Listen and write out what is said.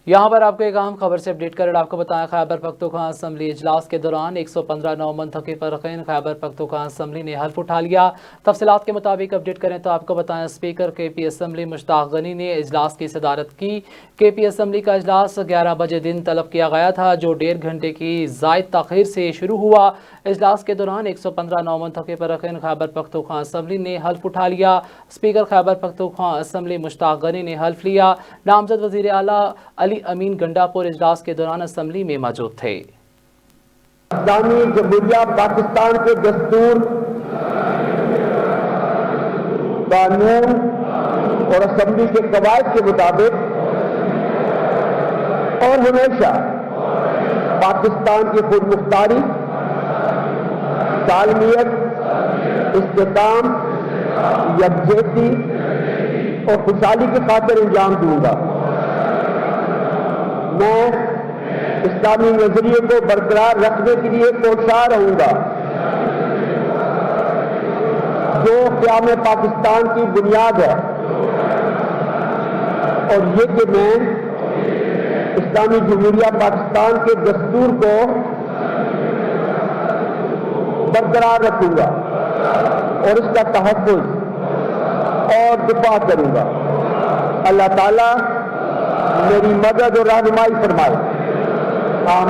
یہاں پر آپ کو ایک اہم خبر سے اپڈیٹ کریں، آپ کو بتائیں خیبر پختونخوا اسمبلی اجلاس کے دوران 115 نو منتخب فرقین خیبر پختونخوا اسمبلی نے حلف اٹھا لیا۔ تفصیلات کے مطابق اپڈیٹ کریں تو آپ کو بتائیں اسپیکر کے پی اسمبلی مشتاق غنی نے اجلاس کی صدارت کی۔ کے پی اسمبلی کا اجلاس 11 بجے دن طلب کیا گیا تھا، جو 1.5 گھنٹے کی زائد تاخیر سے شروع ہوا۔ اجلاس کے دوران 115 نو منتخب فرقین خیبر پختونخوا اسمبلی نے حلف اٹھا لیا۔ اسپیکر خیبر پختونخوا اسمبلی مشتاق غنی نے حلف لیا۔ نامزد وزیر اعلیٰ علی امین گنڈا پور اجلاس کے دوران اسمبلی میں موجود تھے۔ اسلامی جمہوریہ پاکستان کے دستور، قانون اور اسمبلی کے قواعد کے مطابق اور ہمیشہ پاکستان کی خود مختاری، سالمیت، استحکام، یکجہتی اور خوشحالی کی خاطر انجام دوں گا۔ میں اسلامی نظریے کو برقرار رکھنے کے لیے کوشاں رہوں گا، جو قیام پاکستان کی بنیاد ہے، اور یہ کہ میں اسلامی جمہوریہ پاکستان کے دستور کو برقرار رکھوں گا اور اس کا تحفظ اور دفاع کروں گا۔ اللہ تعالیٰ میری مدد اور رہنمائی فرمائے۔